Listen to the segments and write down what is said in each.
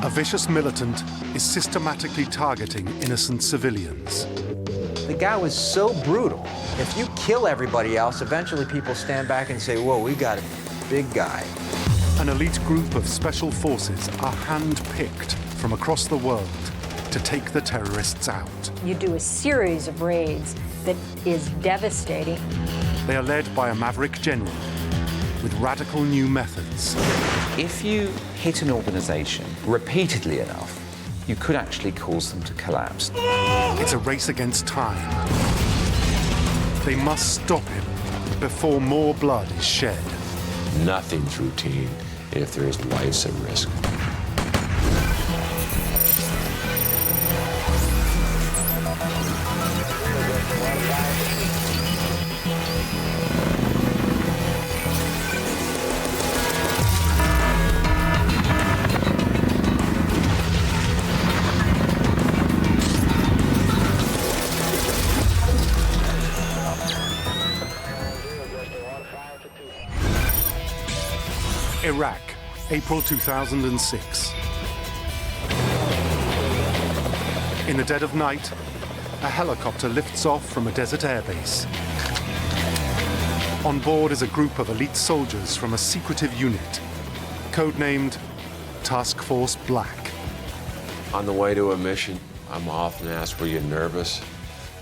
A vicious militant is systematically targeting innocent civilians. The guy was so brutal. If you kill everybody else, eventually people stand back and say, whoa, we got a big guy. An elite group of special forces are hand-picked from across the world to take the terrorists out. You do a series of raids that is devastating. They are led by a maverick general with radical new methods. If you hit an organization repeatedly enough, you could actually cause them to collapse. It's a race against time. They must stop him before more blood is shed. Nothing's routine if there's lives at risk. Iraq, April 2006. In the dead of night, a helicopter lifts off from a desert airbase. On board is a group of elite soldiers from a secretive unit, codenamed Task Force Black. On the way to a mission, I'm often asked, were you nervous?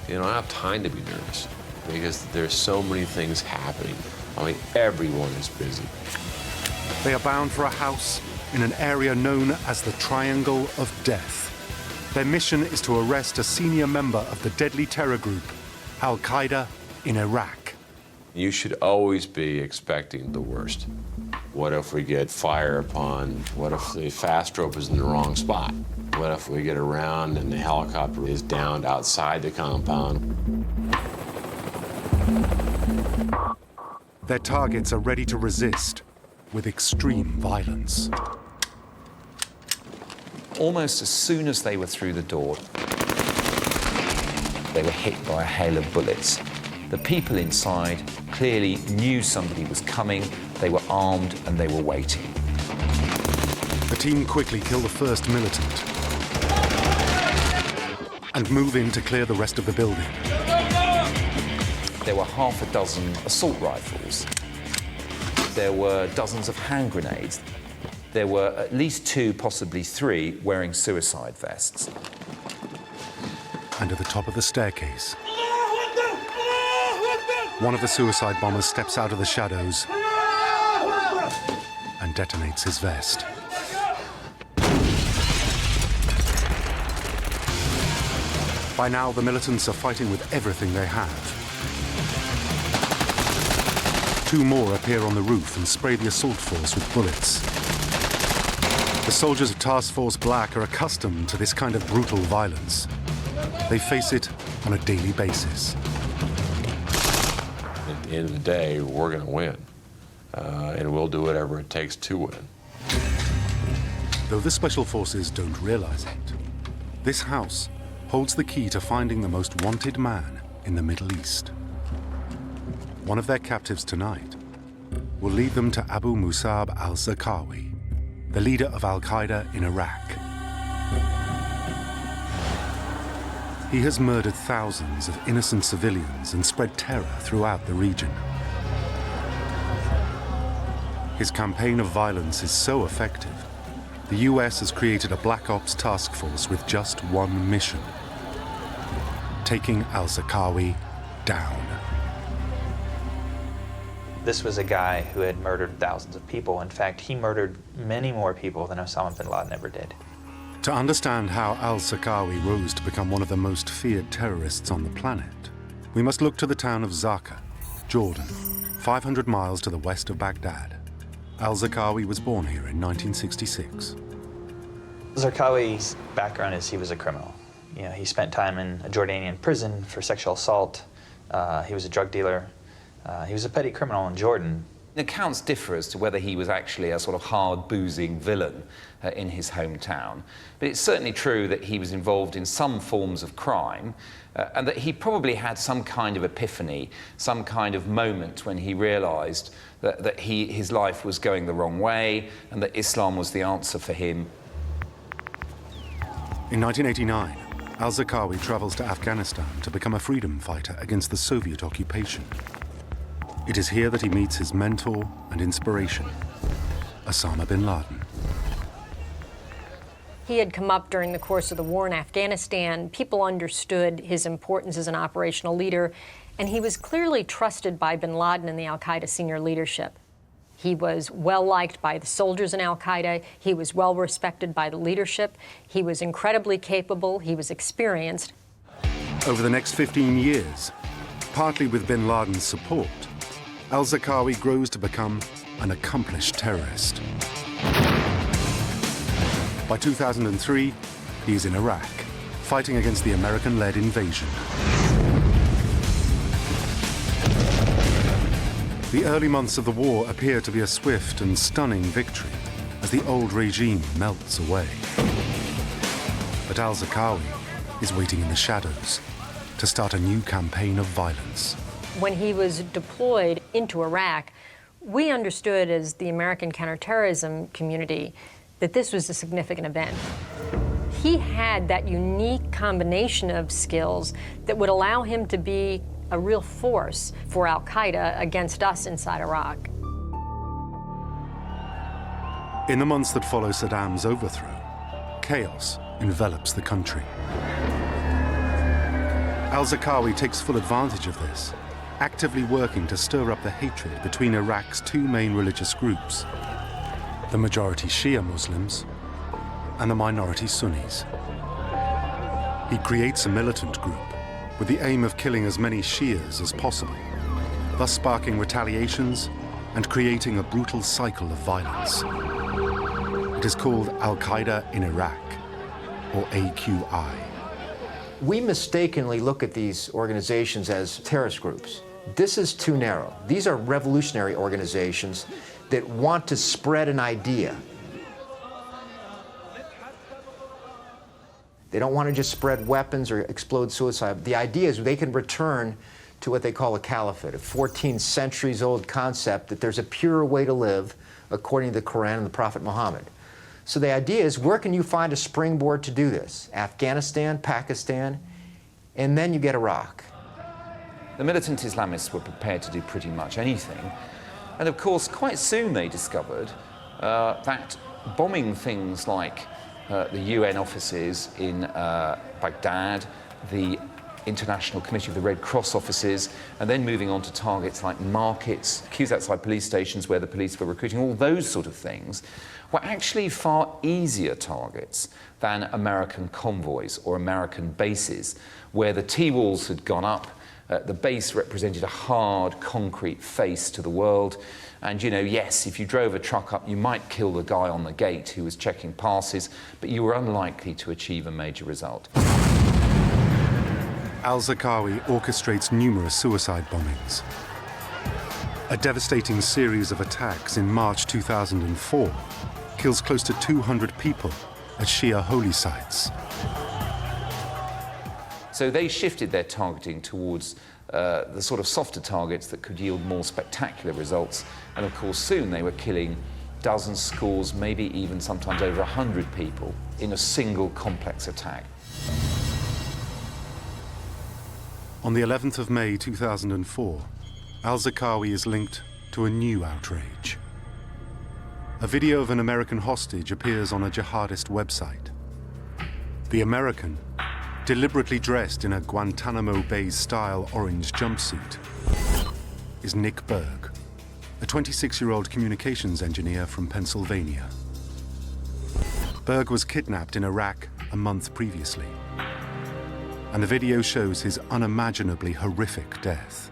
You know, I don't have time to be nervous because there's so many things happening. I mean, everyone is busy. They are bound for a house in an area known as the Triangle of Death. Their mission is to arrest a senior member of the deadly terror group, Al-Qaeda, in Iraq. You should always be expecting the worst. What if we get fire upon? What if the fast rope is in the wrong spot? What if we get around and the helicopter is downed outside the compound? Their targets are ready to resist with extreme violence. Almost as soon as they were through the door, they were hit by a hail of bullets. The people inside clearly knew somebody was coming. They were armed and they were waiting. The team quickly kill the first militant and move in to clear the rest of the building. There were half a dozen assault rifles. There were dozens of hand grenades. There were at least 2, possibly 3, wearing suicide vests. And at the top of the staircase, one of the suicide bombers steps out of the shadows and detonates his vest. By now, the militants are fighting with everything they have. 2 more appear on the roof and spray the assault force with bullets. The soldiers of Task Force Black are accustomed to this kind of brutal violence. They face it on a daily basis. At the end of the day, we're going to win, and we'll do whatever it takes to win. Though the Special Forces don't realize it, this house holds the key to finding the most wanted man in the Middle East. One of their captives tonight will lead them to Abu Musab al-Zarqawi, the leader of Al-Qaeda in Iraq. He has murdered thousands of innocent civilians and spread terror throughout the region. His campaign of violence is so effective, the US has created a Black Ops task force with just one mission: taking al-Zarqawi down. This was a guy who had murdered thousands of people. In fact, he murdered many more people than Osama bin Laden ever did. To understand how al-Zarqawi rose to become one of the most feared terrorists on the planet, we must look to the town of Zaka, Jordan, 500 miles to the west of Baghdad. Al-Zarqawi was born here in 1966. Zarqawi's background is he was a criminal. You know, he spent time in a Jordanian prison for sexual assault. He was a drug dealer. He was a petty criminal in Jordan. Accounts differ as to whether he was actually a sort of hard, boozing villain in his hometown. But it's certainly true that he was involved in some forms of crime and that he probably had some kind of epiphany, some kind of moment when he realized that his life was going the wrong way and that Islam was the answer for him. In 1989, al-Zarqawi travels to Afghanistan to become a freedom fighter against the Soviet occupation. It is here that he meets his mentor and inspiration, Osama bin Laden. He had come up during the course of the war in Afghanistan. People understood his importance as an operational leader, and he was clearly trusted by bin Laden and the Al-Qaeda senior leadership. He was well-liked by the soldiers in Al-Qaeda. He was well-respected by the leadership. He was incredibly capable. He was experienced. Over the next 15 years, partly with bin Laden's support, al-Zarqawi grows to become an accomplished terrorist. By 2003, he is in Iraq, fighting against the American-led invasion. The early months of the war appear to be a swift and stunning victory as the old regime melts away. But al-Zarqawi is waiting in the shadows to start a new campaign of violence. When he was deployed into Iraq, we understood as the American counterterrorism community that this was a significant event. He had that unique combination of skills that would allow him to be a real force for Al-Qaeda against us inside Iraq. In the months that follow Saddam's overthrow, chaos envelops the country. Al-Zarqawi takes full advantage of this, actively working to stir up the hatred between Iraq's two main religious groups, the majority Shia Muslims and the minority Sunnis. He creates a militant group with the aim of killing as many Shias as possible, thus sparking retaliations and creating a brutal cycle of violence. It is called Al-Qaeda in Iraq, or AQI. We mistakenly look at these organizations as terrorist groups. This is too narrow. These are revolutionary organizations that want to spread an idea. They don't want to just spread weapons or explode suicide. The idea is they can return to what they call a caliphate, a 14 centuries old concept that there's a purer way to live according to the Quran and the Prophet Muhammad. So the idea is, where can you find a springboard to do this? Afghanistan, Pakistan, and then you get Iraq. The militant Islamists were prepared to do pretty much anything. And of course, quite soon they discovered that bombing things like the UN offices in Baghdad, the International Committee of the Red Cross offices, and then moving on to targets like markets, queues outside police stations where the police were recruiting, all those sort of things, were actually far easier targets than American convoys or American bases, where the T-walls had gone up. The base represented a hard, concrete face to the world. And, you know, yes, if you drove a truck up, you might kill the guy on the gate who was checking passes, but you were unlikely to achieve a major result. Al-Zarqawi orchestrates numerous suicide bombings. A devastating series of attacks in March 2004 kills close to 200 people at Shia holy sites. So they shifted their targeting towards the sort of softer targets that could yield more spectacular results. And of course, soon they were killing dozens, scores, maybe even sometimes over 100 people in a single complex attack. On the 11th of May 2004, al-Zarqawi is linked to a new outrage. A video of an American hostage appears on a jihadist website. The American, deliberately dressed in a Guantanamo Bay-style orange jumpsuit, is Nick Berg, a 26-year-old communications engineer from Pennsylvania. Berg was kidnapped in Iraq a month previously, and the video shows his unimaginably horrific death.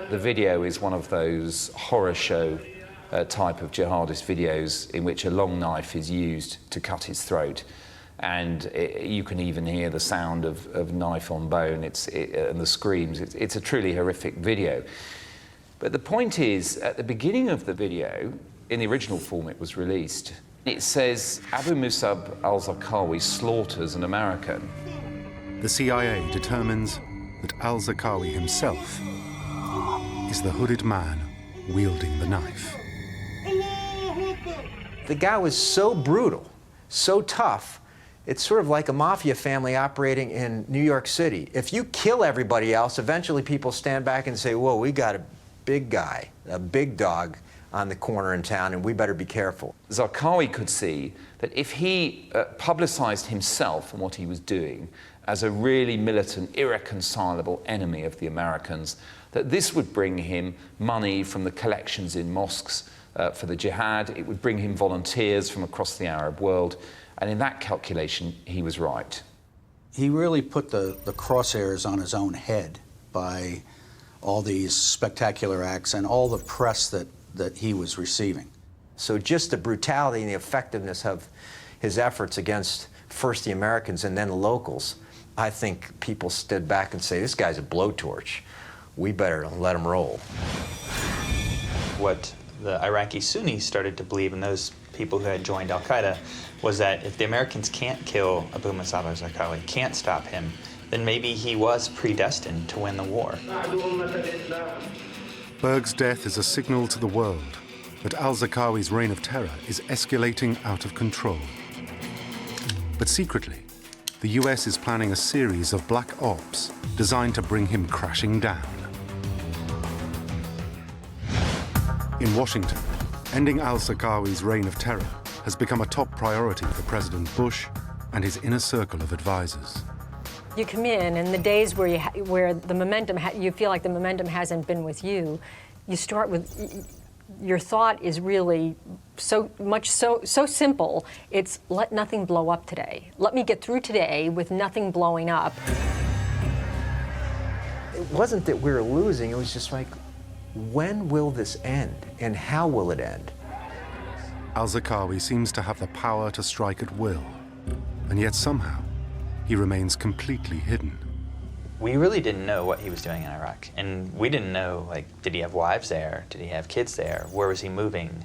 The video is one of those horror show type of jihadist videos in which a long knife is used to cut his throat, and you can even hear the sound of knife on bone and the screams. It's a truly horrific video. But the point is, at the beginning of the video, in the original form it was released, it says Abu Musab al-Zarqawi slaughters an American. The CIA determines that al-Zarqawi himself is the hooded man wielding the knife. The guy was so brutal, so tough. It's sort of like a mafia family operating in New York City. If you kill everybody else, eventually people stand back and say, whoa, we got a big guy, a big dog on the corner in town, and we better be careful. Zarqawi could see that if he publicized himself and what he was doing as a really militant, irreconcilable enemy of the Americans, that this would bring him money from the collections in mosques for the jihad, it would bring him volunteers from across the Arab world, and in that calculation, he was right. He really put the crosshairs on his own head by all these spectacular acts and all the press that he was receiving. So just the brutality and the effectiveness of his efforts against first the Americans and then the locals, I think people stood back and say, this guy's a blowtorch. We better let him roll. What the Iraqi Sunnis started to believe, and those people who had joined Al-Qaeda, was that if the Americans can't kill Abu Musab al-Zarqawi, can't stop him, then maybe he was predestined to win the war. Berg's death is a signal to the world that al-Zarqawi's reign of terror is escalating out of control. But secretly, the US is planning a series of black ops designed to bring him crashing down. In Washington, ending al-Zarqawi's reign of terror has become a top priority for President Bush and his inner circle of advisors. You come in, and the days where the momentum, you feel like the momentum hasn't been with you, you start with, your thought is really so simple. It's let nothing blow up today. Let me get through today with nothing blowing up. It wasn't that we were losing, it was just like, when will this end, and how will it end? Al-Zarqawi seems to have the power to strike at will, and yet somehow he remains completely hidden. We really didn't know what he was doing in Iraq, and we didn't know, like, did he have wives there? Did he have kids there? Where was he moving?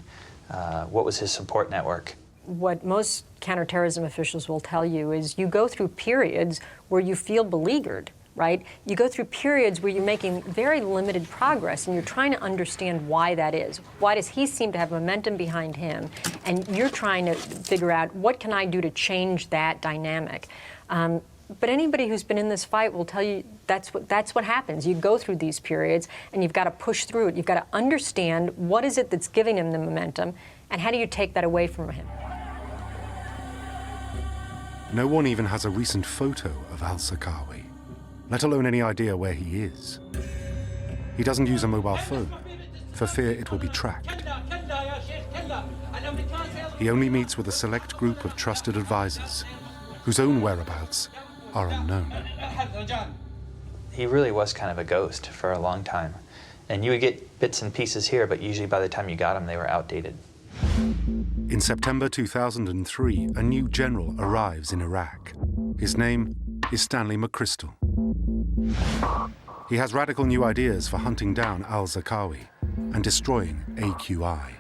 What was his support network? What most counterterrorism officials will tell you is you go through periods where you feel beleaguered, right? You go through periods where you're making very limited progress, and you're trying to understand why that is. Why does he seem to have momentum behind him? And you're trying to figure out, what can I do to change that dynamic? But anybody who's been in this fight will tell you that's what happens. You go through these periods, and you've got to push through it. You've got to understand what is it that's giving him the momentum, and how do you take that away from him? No one even has a recent photo of al-Zarqawi, let alone any idea where he is. He doesn't use a mobile phone, for fear it will be tracked. He only meets with a select group of trusted advisors, whose own whereabouts are unknown. He really was kind of a ghost for a long time. And you would get bits and pieces here, but usually by the time you got them, they were outdated. In September 2003, a new general arrives in Iraq. His name is Stanley McChrystal. He has radical new ideas for hunting down al-Zarqawi and destroying AQI.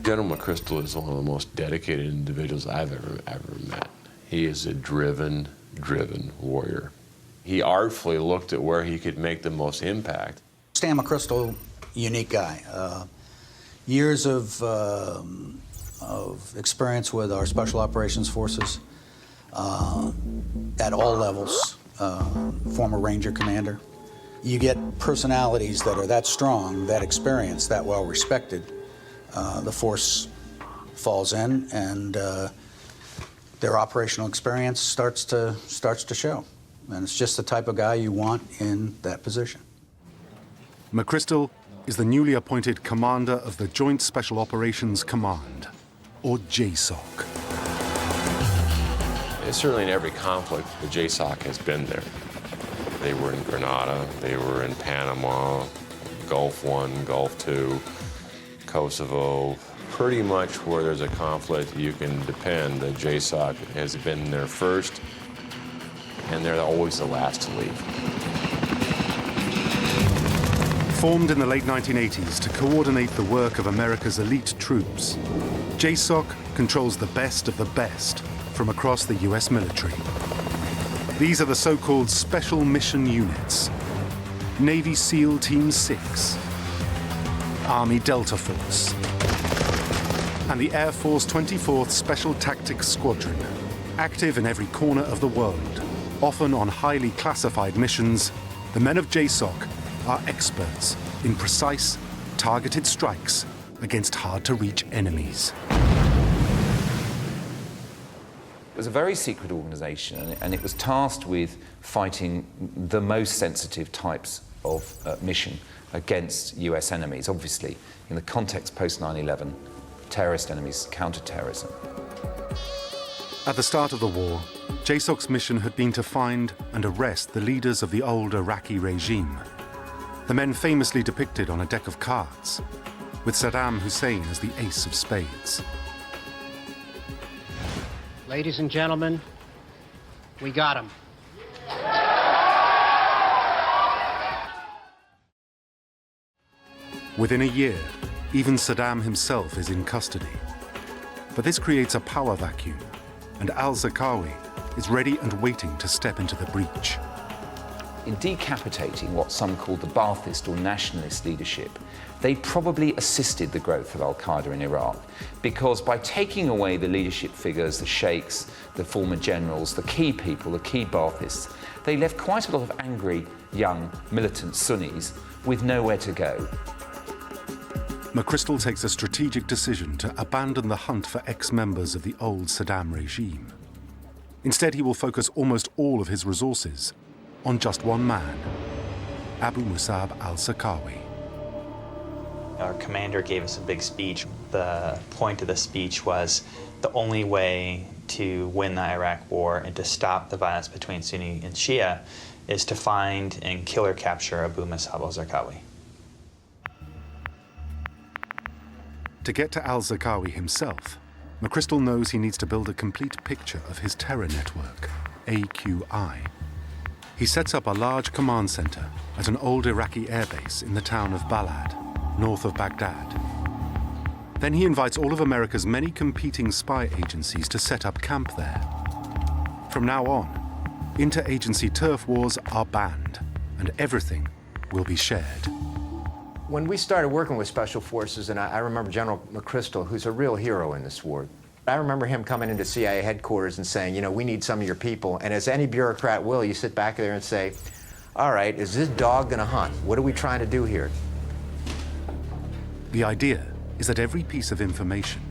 General McChrystal is one of the most dedicated individuals I've ever met. He is a driven warrior. He artfully looked at where he could make the most impact. Stan McChrystal, unique guy. Years of experience with our Special Operations Forces at all levels, former Ranger commander. You get personalities that are that strong, that experienced, that well respected. The force falls in, and their operational experience starts to show. And it's just the type of guy you want in that position. McChrystal is the newly appointed commander of the Joint Special Operations Command, or JSOC. Certainly in every conflict, the JSOC has been there. They were in Grenada, they were in Panama, Gulf I, Gulf II, Kosovo. Pretty much where there's a conflict, you can depend that JSOC has been there first, and they're always the last to leave. Formed in the late 1980s to coordinate the work of America's elite troops, JSOC controls the best of the best from across the US military. These are the so-called Special Mission Units: Navy SEAL Team 6, Army Delta Force, and the Air Force 24th Special Tactics Squadron, active in every corner of the world, often on highly classified missions, the men of JSOC are experts in precise, targeted strikes against hard-to-reach enemies. It was a very secret organisation, and it was tasked with fighting the most sensitive types of mission against US enemies, obviously, in the context post 9/11, terrorist enemies, counter-terrorism. At the start of the war, JSOC's mission had been to find and arrest the leaders of the old Iraqi regime, the men famously depicted on a deck of cards, with Saddam Hussein as the ace of spades. Ladies and gentlemen, we got him. Within a year, even Saddam himself is in custody. But this creates a power vacuum, and al-Zarqawi is ready and waiting to step into the breach. In decapitating what some called the Ba'athist or nationalist leadership, they probably assisted the growth of Al-Qaeda in Iraq, because by taking away the leadership figures, the sheikhs, the former generals, the key people, the key Ba'athists, they left quite a lot of angry, young, militant Sunnis with nowhere to go. McChrystal takes a strategic decision to abandon the hunt for ex-members of the old Saddam regime. Instead, he will focus almost all of his resources on just one man, Abu Musab al-Zarqawi. Our commander gave us a big speech. The point of the speech was the only way to win the Iraq War and to stop the violence between Sunni and Shia is to find and kill or capture Abu Musab al-Zarqawi. To get to al-Zarqawi himself, McChrystal knows he needs to build a complete picture of his terror network, AQI. He sets up a large command center at an old Iraqi airbase in the town of Balad, north of Baghdad. Then he invites all of America's many competing spy agencies to set up camp there. From now on, interagency turf wars are banned, and everything will be shared. When we started working with Special Forces, and I remember General McChrystal, who's a real hero in this war, I remember him coming into CIA headquarters and saying, you know, we need some of your people. And as any bureaucrat will, you sit back there and say, all right, is this dog going to hunt? What are we trying to do here? The idea is that every piece of information,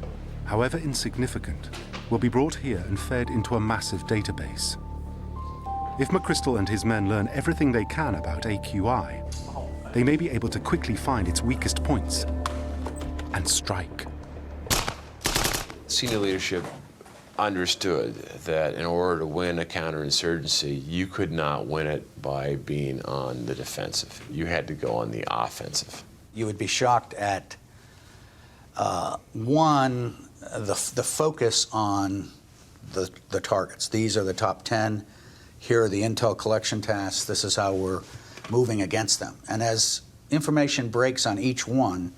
however insignificant, will be brought here and fed into a massive database. If McChrystal and his men learn everything they can about AQI, they may be able to quickly find its weakest points and strike. Senior leadership understood that in order to win a counterinsurgency, you could not win it by being on the defensive. You had to go on the offensive. You would be shocked at, one, the focus on the targets. These are the top 10. Here are the intel collection tasks. This is how we're moving against them. And as information breaks on each one,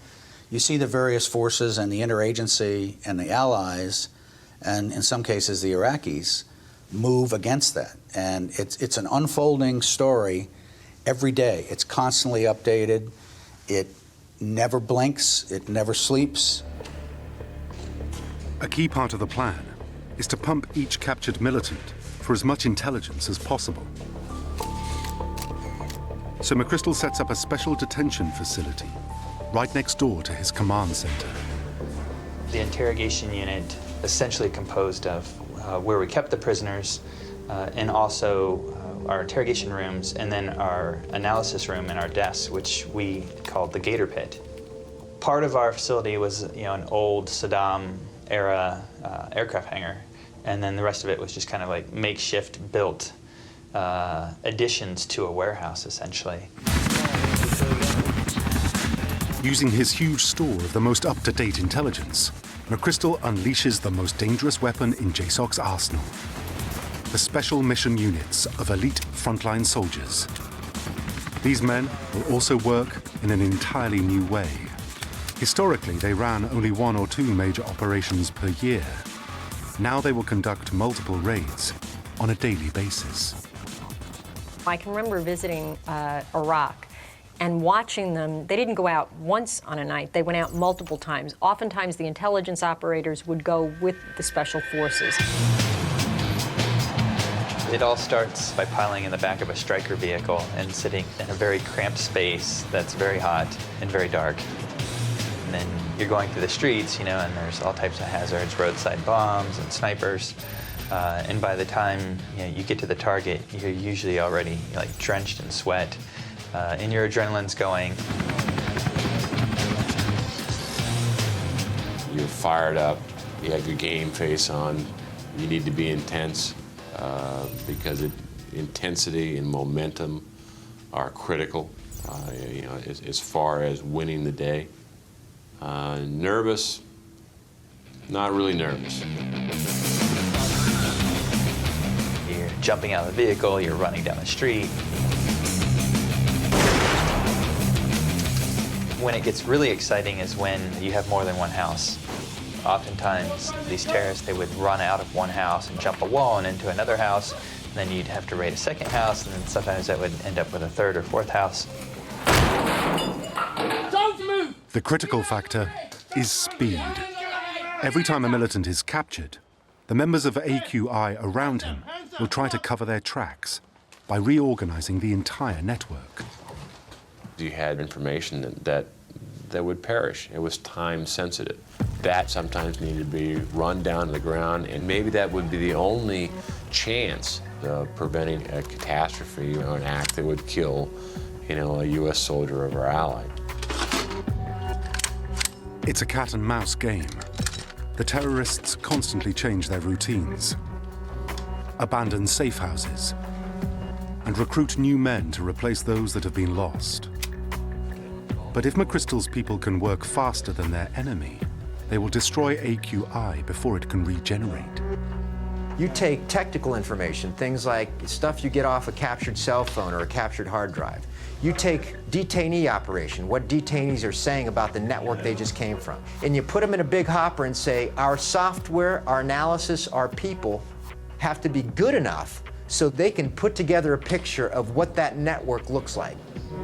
you see the various forces and the interagency and the allies, and in some cases the Iraqis, move against that. And it's an unfolding story every day. It's constantly updated. It never blinks. It never sleeps. A key part of the plan is to pump each captured militant for as much intelligence as possible. So McChrystal sets up a special detention facility right next door to his command center. The interrogation unit essentially composed of where we kept the prisoners and also our interrogation rooms, and then our analysis room and our desks, which we called the Gator Pit. Part of our facility was, you know, an old Saddam era aircraft hangar, and then the rest of it was just kind of like makeshift built additions to a warehouse, essentially. Using his huge store of the most up-to-date intelligence, McChrystal unleashes the most dangerous weapon in JSOC's arsenal: the special mission units of elite frontline soldiers. These men will also work in an entirely new way. Historically, they ran only 1 or 2 major operations per year. Now they will conduct multiple raids on a daily basis. I can remember visiting Iraq, And watching them, they didn't go out once on a night, they went out multiple times. Oftentimes the intelligence operators would go with the special forces. It all starts by piling in the back of a striker vehicle and sitting in a very cramped space that's very hot and very dark. And then you're going through the streets, you know, and there's all types of hazards, roadside bombs and snipers. And by the time you get to the target, you're usually already like drenched in sweat, and your adrenaline's going. You're fired up, you have your game face on, you need to be intense because intensity and momentum are critical as far as winning the day. Nervous, not really nervous. You're jumping out of the vehicle, you're running down the street. When it gets really exciting is when you have more than one house. Oftentimes, these terrorists, they would run out of one house and jump a wall and into another house, and then you'd have to raid a second house, and then sometimes that would end up with a third or fourth house. Don't move! The critical factor is speed. Every time a militant is captured, the members of AQI around him will try to cover their tracks by reorganizing the entire network. You had information that would perish. It was time sensitive. That sometimes needed to be run down to the ground, and maybe that would be the only chance of preventing a catastrophe or an act that would kill, a U.S. soldier or our ally. It's a cat and mouse game. The terrorists constantly change their routines, abandon safe houses, and recruit new men to replace those that have been lost. But if McChrystal's people can work faster than their enemy, they will destroy AQI before it can regenerate. You take technical information, things like stuff you get off a captured cell phone or a captured hard drive. You take detainee operation, what detainees are saying about the network they just came from, and you put them in a big hopper and say, our software, our analysis, our people have to be good enough so they can put together a picture of what that network looks like.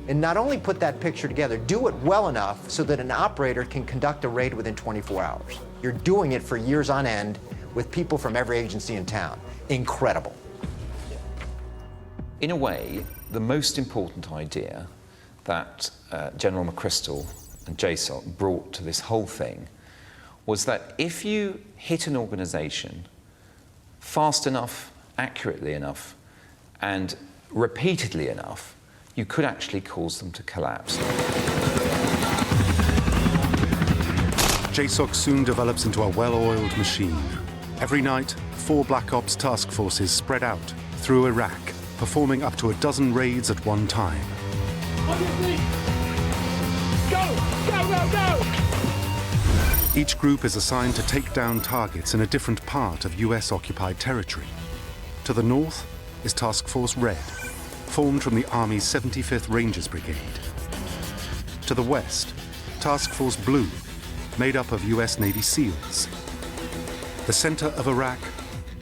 And not only put that picture together, do it well enough so that an operator can conduct a raid within 24 hours. You're doing it for years on end with people from every agency in town. Incredible. In a way, the most important idea that General McChrystal and JSOC brought to this whole thing was that if you hit an organization fast enough, accurately enough, and repeatedly enough, you could actually cause them to collapse. JSOC soon develops into a well-oiled machine. Every night, 4 Black Ops task forces spread out through Iraq, performing up to a dozen raids at one time. Go! Go, go, go! Each group is assigned to take down targets in a different part of US-occupied territory. To the north is Task Force Red, formed from the Army's 75th Rangers Brigade. To the west, Task Force Blue, made up of US Navy SEALs. The center of Iraq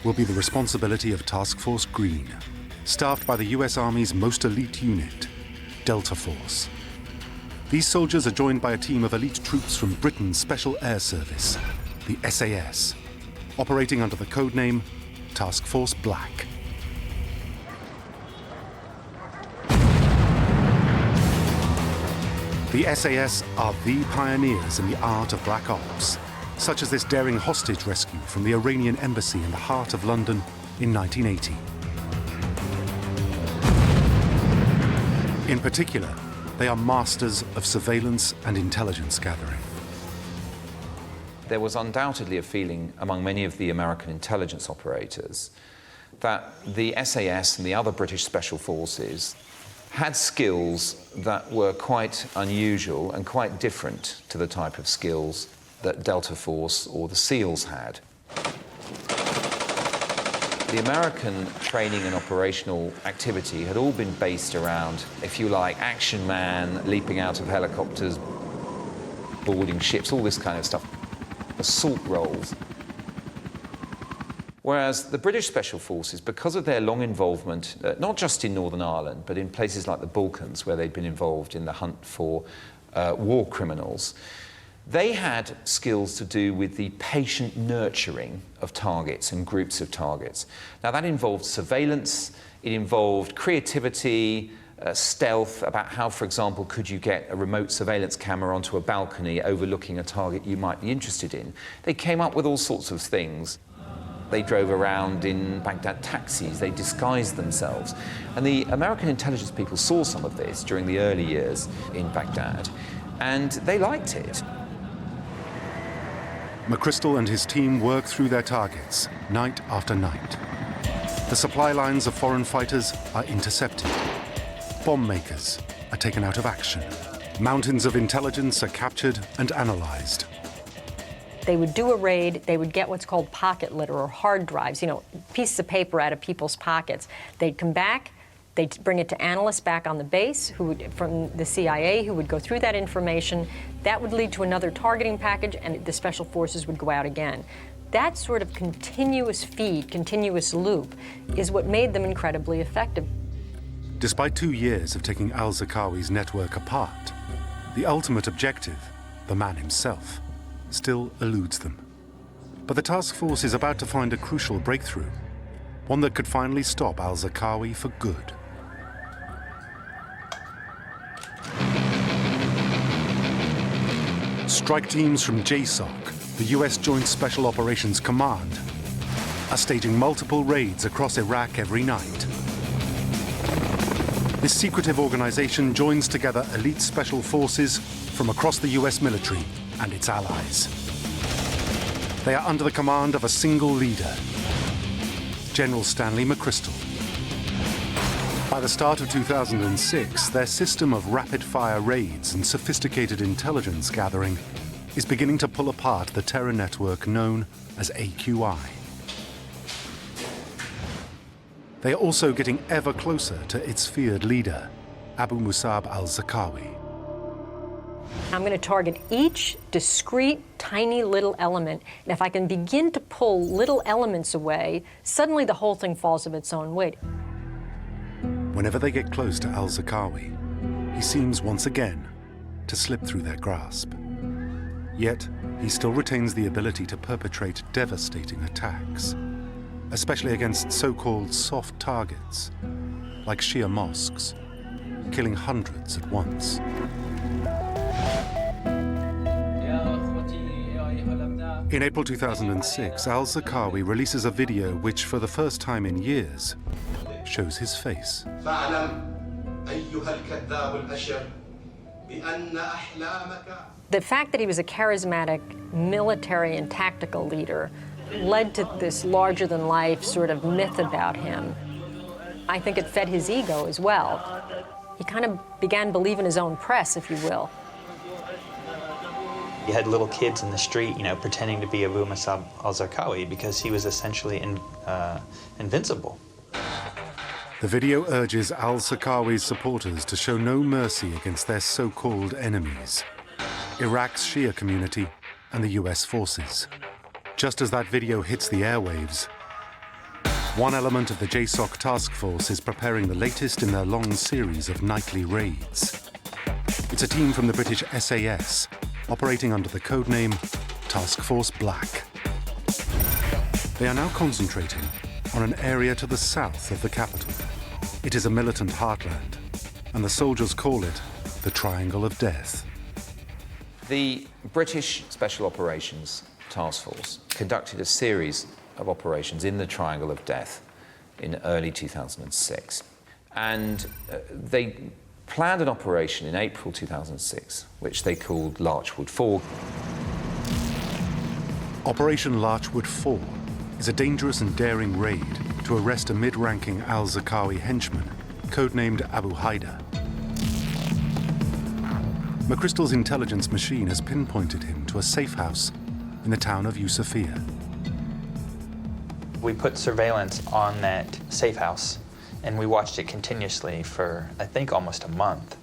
will be the responsibility of Task Force Green, staffed by the US Army's most elite unit, Delta Force. These soldiers are joined by a team of elite troops from Britain's Special Air Service, the SAS, operating under the codename Task Force Black. The SAS are the pioneers in the art of black ops, such as this daring hostage rescue from the Iranian embassy in the heart of London in 1980. In particular, they are masters of surveillance and intelligence gathering. There was undoubtedly a feeling among many of the American intelligence operators that the SAS and the other British special forces had skills that were quite unusual and quite different to the type of skills that Delta Force or the SEALs had. The American training and operational activity had all been based around, if you like, action man, leaping out of helicopters, boarding ships, all this kind of stuff, assault roles. Whereas the British Special Forces, because of their long involvement, not just in Northern Ireland, but in places like the Balkans, where they'd been involved in the hunt for war criminals, they had skills to do with the patient nurturing of targets and groups of targets. Now, that involved surveillance, it involved creativity, stealth, about how, for example, could you get a remote surveillance camera onto a balcony overlooking a target you might be interested in. They came up with all sorts of things. They drove around in Baghdad taxis, they disguised themselves. And the American intelligence people saw some of this during the early years in Baghdad, and they liked it. McChrystal and his team work through their targets, night after night. The supply lines of foreign fighters are intercepted. Bomb makers are taken out of action. Mountains of intelligence are captured and analyzed. They would do a raid, they would get what's called pocket litter, or hard drives, you know, pieces of paper out of people's pockets. They'd come back, they'd bring it to analysts back on the base from the CIA who would go through that information. That would lead to another targeting package, and the Special Forces would go out again. That sort of continuous feed, continuous loop, is what made them incredibly effective. Despite 2 years of taking al-Zarqawi's network apart, the ultimate objective, the man himself, still eludes them. But the task force is about to find a crucial breakthrough, one that could finally stop al-Zarqawi for good. Strike teams from JSOC, the US Joint Special Operations Command, are staging multiple raids across Iraq every night. This secretive organization joins together elite special forces from across the US military and its allies. They are under the command of a single leader, General Stanley McChrystal. By the start of 2006, their system of rapid-fire raids and sophisticated intelligence gathering is beginning to pull apart the terror network known as AQI. They are also getting ever closer to its feared leader, Abu Musab al-Zarqawi. I'm going to target each discrete, tiny little element, and if I can begin to pull little elements away, suddenly the whole thing falls of its own weight. Whenever they get close to al-Zarqawi, he seems once again to slip through their grasp. Yet, he still retains the ability to perpetrate devastating attacks, especially against so-called soft targets, like Shia mosques, killing hundreds at once. In April 2006, al-Zarqawi releases a video which, for the first time in years, shows his face. The fact that he was a charismatic military and tactical leader led to this larger-than-life sort of myth about him. I think it fed his ego as well. He kind of began believing his own press, if you will. You had little kids in the street, you know, pretending to be Abu Musab al-Zarqawi because he was essentially invincible. The video urges al-Zarqawi's supporters to show no mercy against their so-called enemies, Iraq's Shia community and the US forces. Just as that video hits the airwaves, one element of the JSOC task force is preparing the latest in their long series of nightly raids. It's a team from the British SAS, operating under the codename Task Force Black. They are now concentrating on an area to the south of the capital. It is a militant heartland, and the soldiers call it the Triangle of Death. The British Special Operations Task Force conducted a series of operations in the Triangle of Death in early 2006. And they planned an operation in April 2006, which they called Larchwood 4. Operation Larchwood 4 is a dangerous and daring raid to arrest a mid-ranking al-Zarqawi henchman, codenamed Abu Haida. McChrystal's intelligence machine has pinpointed him to a safe house in the town of Yusufia. We put surveillance on that safe house, and we watched it continuously for, I think, almost a month.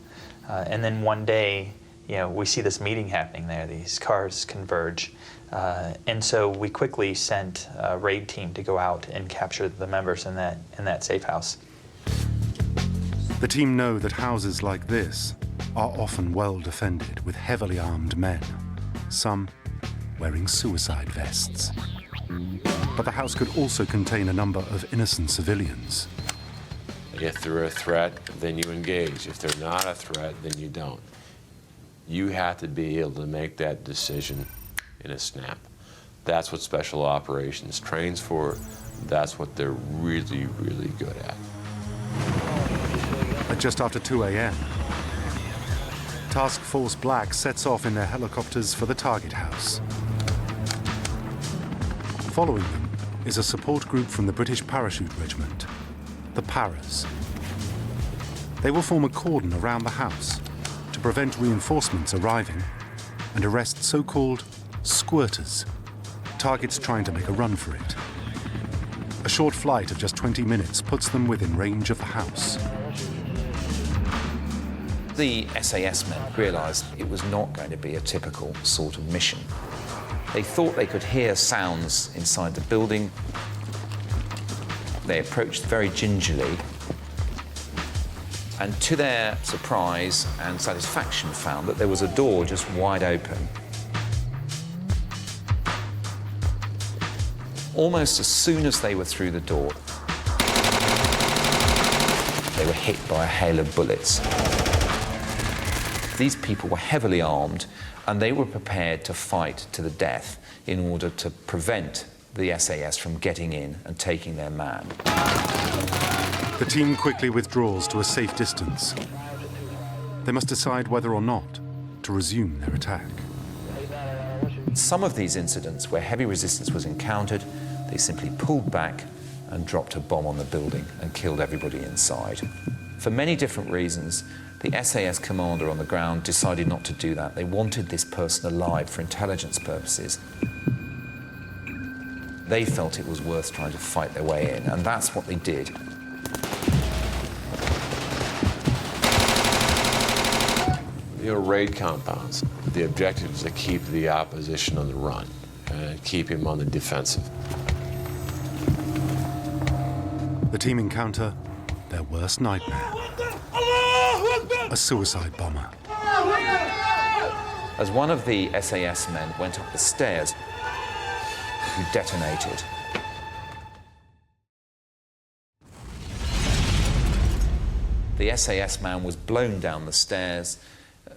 And then one day, we see this meeting happening there. These cars converge. And so we quickly sent a raid team to go out and capture the members in that safe house. The team know that houses like this are often well defended with heavily armed men, some wearing suicide vests. But the house could also contain a number of innocent civilians. If they're a threat, then you engage. If they're not a threat, then you don't. You have to be able to make that decision in a snap. That's what special operations trains for. That's what they're really, really good at. At just after 2 a.m., Task Force Black sets off in their helicopters for the target house. Following them is a support group from the British Parachute Regiment, the Paras. They will form a cordon around the house to prevent reinforcements arriving and arrest so-called squirters, targets trying to make a run for it. A short flight of just 20 minutes puts them within range of the house. The SAS men realised it was not going to be a typical sort of mission. They thought they could hear sounds inside the building. They approached very gingerly, and to their surprise and satisfaction found that there was a door just wide open. Almost as soon as they were through the door, they were hit by a hail of bullets. These people were heavily armed, and they were prepared to fight to the death in order to prevent the SAS from getting in and taking their man. The team quickly withdraws to a safe distance. They must decide whether or not to resume their attack. Some of these incidents where heavy resistance was encountered, they simply pulled back and dropped a bomb on the building and killed everybody inside. For many different reasons, the SAS commander on the ground decided not to do that. They wanted this person alive for intelligence purposes. They felt it was worth trying to fight their way in, and that's what they did. Raid compounds. The objective is to keep the opposition on the run and keep him on the defensive. The team encounter their worst nightmare. A suicide bomber. As one of the SAS men went up the stairs, he detonated. The SAS man was blown down the stairs.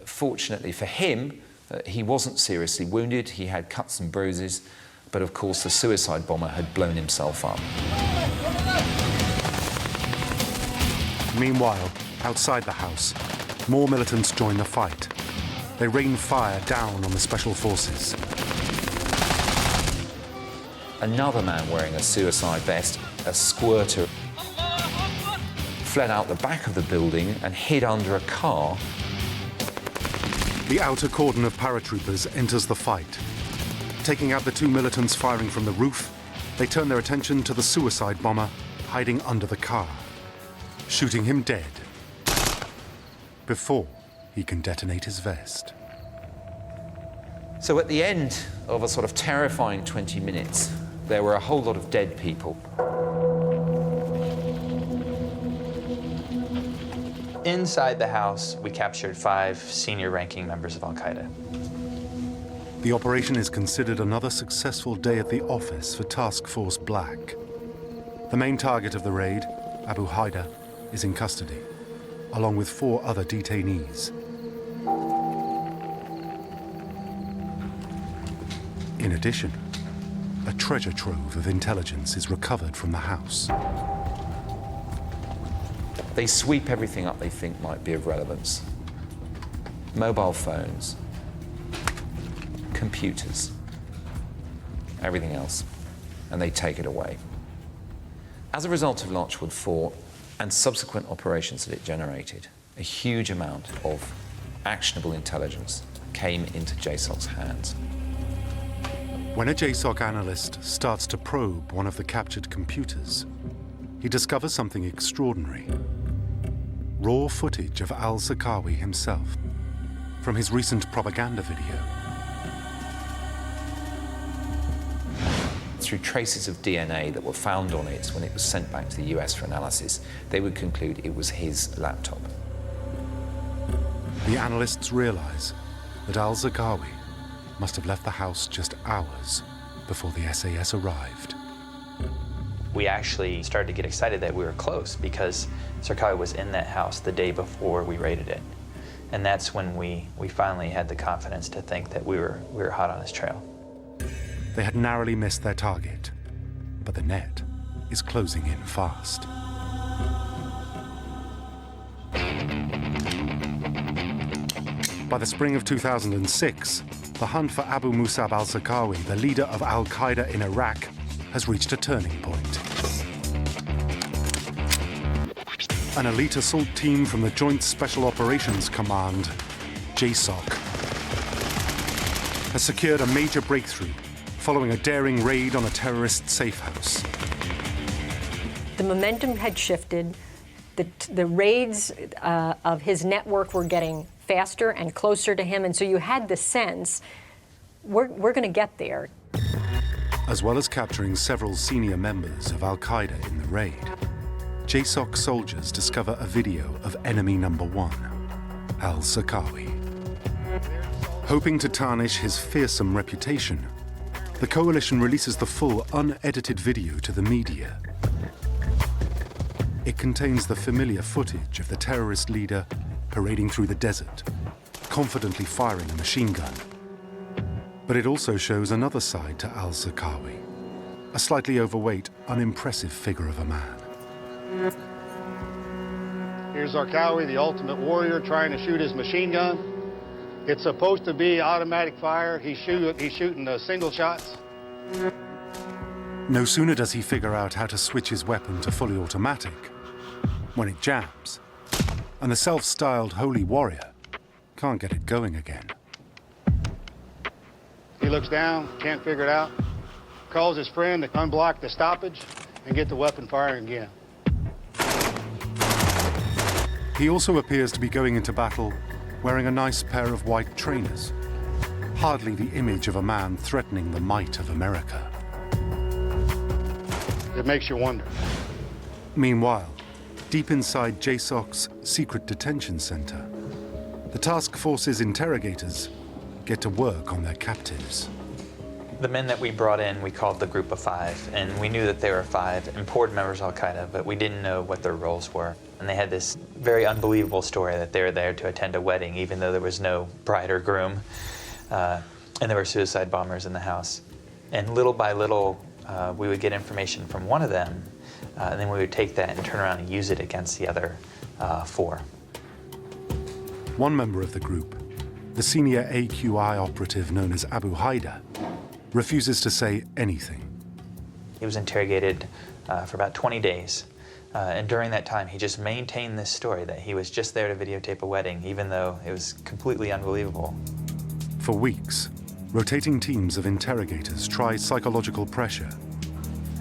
Fortunately for him, he wasn't seriously wounded. He had cuts and bruises, but of course the suicide bomber had blown himself up. Meanwhile, outside the house, more militants join the fight. They rain fire down on the special forces. Another man wearing a suicide vest, a squirter, fled out the back of the building and hid under a car. The outer cordon of paratroopers enters the fight. Taking out the two militants firing from the roof, they turn their attention to the suicide bomber hiding under the car, shooting him dead before he can detonate his vest. So at the end of a sort of terrifying 20 minutes, there were a whole lot of dead people. Inside the house, we captured 5 senior-ranking members of Al-Qaeda. The operation is considered another successful day at the office for Task Force Black. The main target of the raid, Abu Haida, is in custody, along with 4 other detainees. In addition, a treasure trove of intelligence is recovered from the house. They sweep everything up they think might be of relevance. Mobile phones, computers, everything else, and they take it away. As a result of Larchwood 4 and subsequent operations that it generated, a huge amount of actionable intelligence came into JSOC's hands. When a JSOC analyst starts to probe one of the captured computers, he discovers something extraordinary. Raw footage of al-Zarqawi himself from his recent propaganda video. Through traces of DNA that were found on it when it was sent back to the US for analysis, they would conclude it was his laptop. The analysts realize that al-Zarqawi must have left the house just hours before the SAS arrived. We actually started to get excited that we were close because Zarqawi was in that house the day before we raided it. And that's when we finally had the confidence to think that we were hot on his trail. They had narrowly missed their target, but the net is closing in fast. By the spring of 2006, the hunt for Abu Musab al-Zarqawi, the leader of Al-Qaeda in Iraq, has reached a turning point. An elite assault team from the Joint Special Operations Command, JSOC, has secured a major breakthrough following a daring raid on a terrorist safe house. The momentum had shifted. The raids of his network were getting faster and closer to him, and so you had the sense, we're going to get there. As well as capturing several senior members of Al-Qaeda in the raid, JSOC soldiers discover a video of enemy number one, al-Zarqawi. Hoping to tarnish his fearsome reputation, the coalition releases the full, unedited video to the media. It contains the familiar footage of the terrorist leader parading through the desert, confidently firing a machine gun. But it also shows another side to al-Zarqawi, a slightly overweight, unimpressive figure of a man. Here's Zarqawi, the ultimate warrior, trying to shoot his machine gun. It's supposed to be automatic fire. He's shooting single shots. No sooner does he figure out how to switch his weapon to fully automatic when it jams, and the self-styled holy warrior can't get it going again. He looks down, can't figure it out, calls his friend to unblock the stoppage and get the weapon firing again. He also appears to be going into battle wearing a nice pair of white trainers, hardly the image of a man threatening the might of America. It makes you wonder. Meanwhile, deep inside JSOC's secret detention center, the task force's interrogators get to work on their captives. The men that we brought in, we called the Group of Five, and we knew that there were 5 important members of Al-Qaeda, but we didn't know what their roles were. And they had this very unbelievable story that they were there to attend a wedding, even though there was no bride or groom, and there were suicide bombers in the house. And little by little, we would get information from one of them, and then we would take that and turn around and use it against the other 4. One member of the group, the senior AQI operative known as Abu Haida, refuses to say anything. He was interrogated for about 20 days. And during that time, he just maintained this story that he was just there to videotape a wedding, even though it was completely unbelievable. For weeks, rotating teams of interrogators try psychological pressure,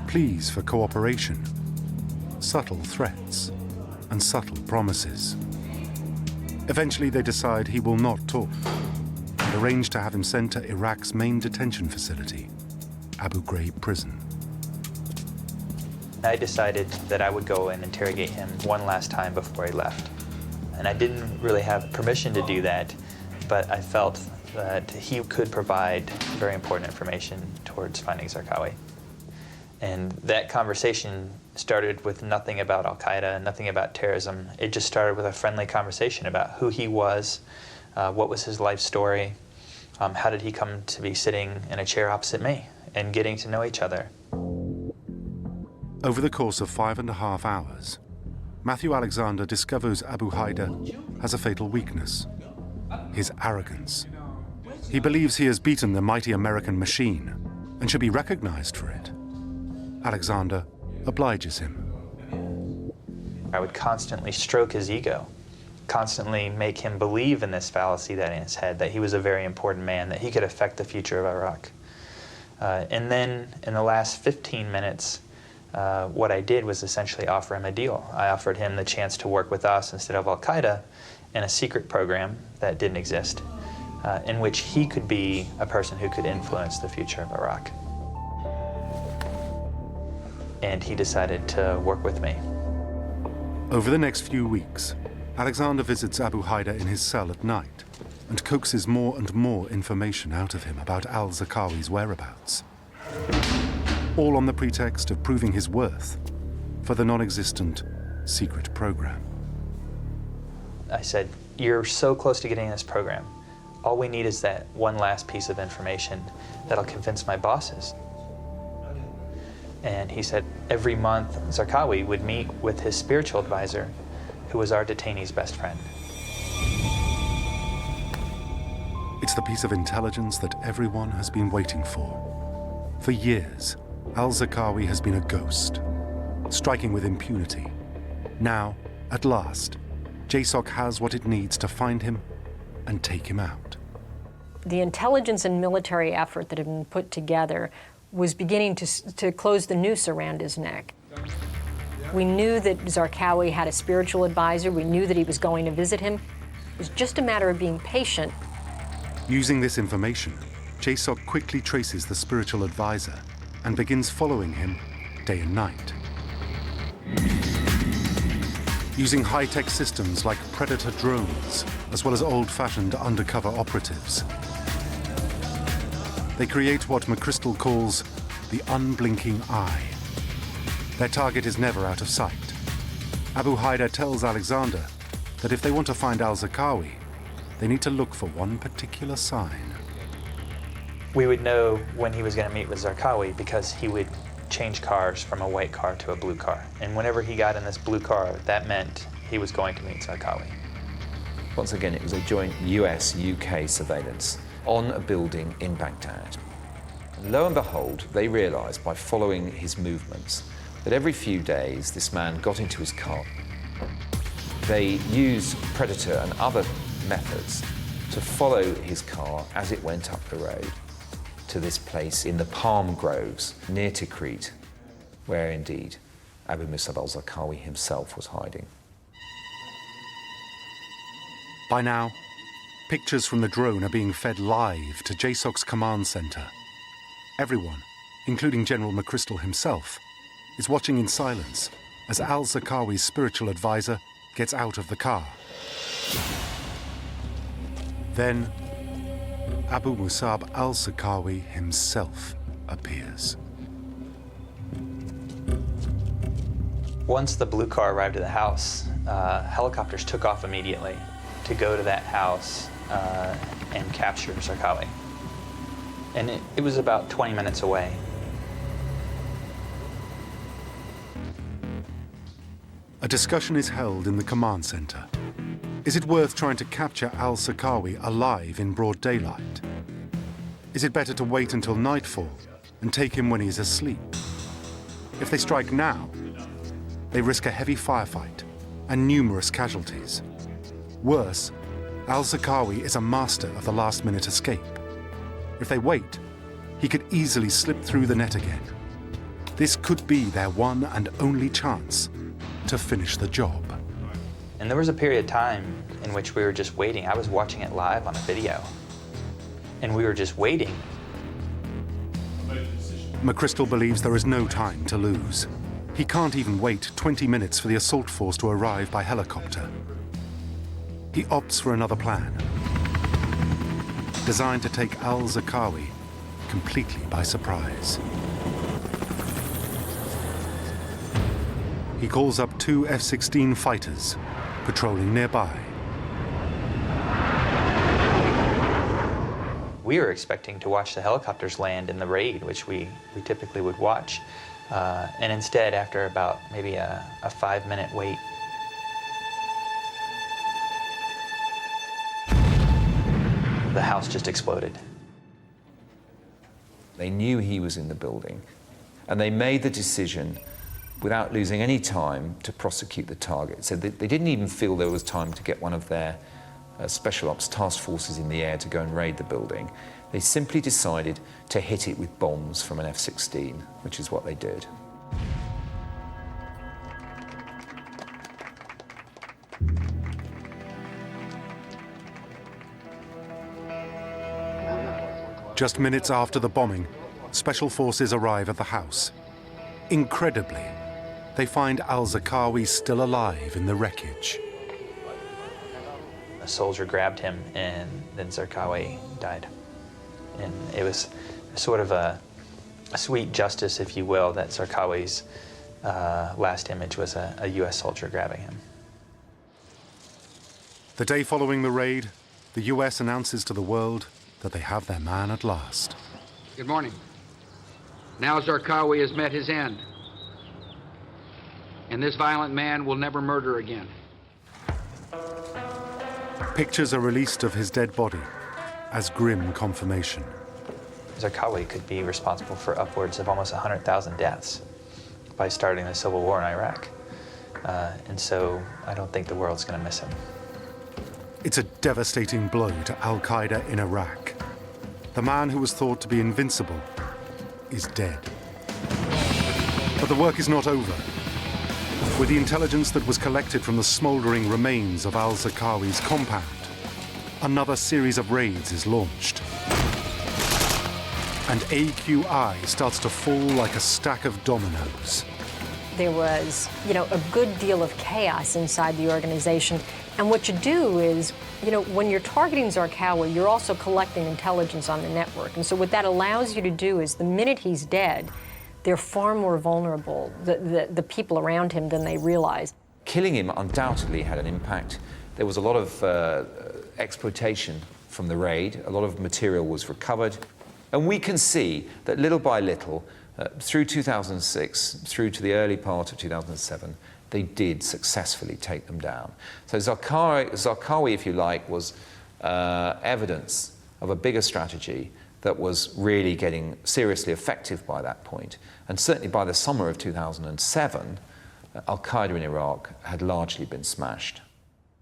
pleas for cooperation, subtle threats, and subtle promises. Eventually, they decide he will not talk and arrange to have him sent to Iraq's main detention facility, Abu Ghraib prison. I decided that I would go and interrogate him one last time before he left. And I didn't really have permission to do that, but I felt that he could provide very important information towards finding Zarqawi. And that conversation started with nothing about Al-Qaeda, nothing about terrorism. It just started with a friendly conversation about who he was, what was his life story, how did he come to be sitting in a chair opposite me, and getting to know each other. Over the course of 5.5 hours, Matthew Alexander discovers Abu Haida has a fatal weakness: his arrogance. He believes he has beaten the mighty American machine and should be recognized for it. Alexander obliges him. I would constantly stroke his ego, constantly make him believe in this fallacy that in his head, that he was a very important man, that he could affect the future of Iraq. And then in the last 15 minutes, what I did was essentially offer him a deal. I offered him the chance to work with us instead of Al-Qaeda in a secret program that didn't exist. in which he could be a person who could influence the future of Iraq. And he decided to work with me. Over the next few weeks, Alexander visits Abu Haida in his cell at night and coaxes more and more information out of him about al-Zarqawi's whereabouts. All on the pretext of proving his worth for the non-existent secret program. I said, "You're so close to getting this program. All we need is that one last piece of information that'll convince my bosses." And he said every month Zarqawi would meet with his spiritual advisor, who was our detainee's best friend. It's the piece of intelligence that everyone has been waiting for. For years, al-Zarqawi has been a ghost, striking with impunity. Now, at last, JSOC has what it needs to find him and take him out. The intelligence and military effort that had been put together was beginning to close the noose around his neck. We knew that Zarqawi had a spiritual advisor. We knew that he was going to visit him. It was just a matter of being patient. Using this information, JSOC quickly traces the spiritual advisor and begins following him day and night. Using high-tech systems like Predator drones, as well as old-fashioned undercover operatives, they create what McChrystal calls the unblinking eye. Their target is never out of sight. Abu Haida tells Alexander that if they want to find al-Zarqawi, they need to look for one particular sign. We would know when he was going to meet with Zarqawi because he would change cars from a white car to a blue car. And whenever he got in this blue car, that meant he was going to meet Zarqawi. Once again, it was a joint US-UK surveillance on a building in Baghdad. And lo and behold, they realized by following his movements that every few days this man got into his car. They used Predator and other methods to follow his car as it went up the road to this place in the palm groves near Tikrit, where indeed Abu Musab al-Zarqawi himself was hiding. By now, pictures from the drone are being fed live to JSOC's command center. Everyone, including General McChrystal himself, is watching in silence as al-Zarqawi's spiritual advisor gets out of the car. Then, Abu Musab al-Zarqawi himself appears. Once the blue car arrived at the house, helicopters took off immediately to go to that house and capture Zarqawi. And it was about 20 minutes away. A discussion is held in the command center. Is it worth trying to capture al-Zarqawi alive in broad daylight? Is it better to wait until nightfall and take him when he's asleep? If they strike now, they risk a heavy firefight and numerous casualties. Worse, al-Zarqawi is a master of the last-minute escape. If they wait, he could easily slip through the net again. This could be their one and only chance to finish the job. And there was a period of time in which we were just waiting. I was watching it live on a video, and we were just waiting. McChrystal believes there is no time to lose. He can't even wait 20 minutes for the assault force to arrive by helicopter. He opts for another plan, designed to take al-Zarqawi completely by surprise. He calls up 2 F-16 fighters patrolling nearby. We were expecting to watch the helicopters land in the raid, which we typically would watch. And instead, after about maybe a 5-minute wait, the house just exploded. They knew he was in the building, and they made the decision without losing any time to prosecute the target. So they didn't even feel there was time to get one of their special ops task forces in the air to go and raid the building. They simply decided to hit it with bombs from an F-16, which is what they did. Just minutes after the bombing, special forces arrive at the house. Incredibly, they find al-Zarqawi still alive in the wreckage. A soldier grabbed him, and then Zarqawi died. And it was sort of a sweet justice, if you will, that Zarqawi's last image was a U.S. soldier grabbing him. The day following the raid, the U.S. announces to the world that they have their man at last. Good morning. Now Zarqawi has met his end, and this violent man will never murder again. Pictures are released of his dead body as grim confirmation. Zarqawi could be responsible for upwards of almost 100,000 deaths by starting the civil war in Iraq. And so I don't think the world's going to miss him. It's a devastating blow to Al-Qaeda in Iraq. The man who was thought to be invincible is dead. But the work is not over. With the intelligence that was collected from the smoldering remains of al-Zarqawi's compound, another series of raids is launched. And AQI starts to fall like a stack of dominoes. There was, a good deal of chaos inside the organization. And what you do is, when you're targeting Zarqawi, you're also collecting intelligence on the network. And so what that allows you to do is the minute he's dead, they're far more vulnerable, the people around him, than they realize. Killing him undoubtedly had an impact. There was a lot of exploitation from the raid. A lot of material was recovered. And we can see that little by little, through 2006, through to the early part of 2007, they did successfully take them down. So Zarqawi, if you like, was evidence of a bigger strategy that was really getting seriously effective by that point. And certainly by the summer of 2007, Al-Qaeda in Iraq had largely been smashed.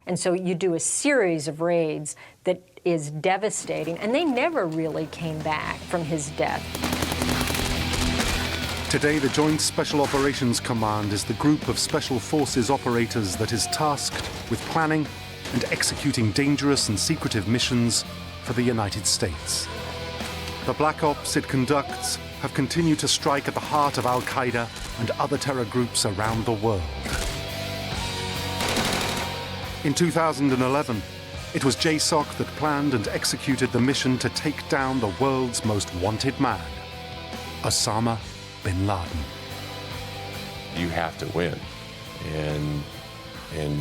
And so you do a series of raids that is devastating, and they never really came back from his death. Today, the Joint Special Operations Command is the group of special forces operators that is tasked with planning and executing dangerous and secretive missions for the United States. The black ops it conducts have continued to strike at the heart of Al-Qaeda and other terror groups around the world. In 2011, it was JSOC that planned and executed the mission to take down the world's most wanted man, Osama bin Laden. You have to win. And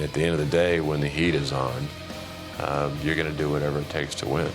at the end of the day, when the heat is on, you're going to do whatever it takes to win.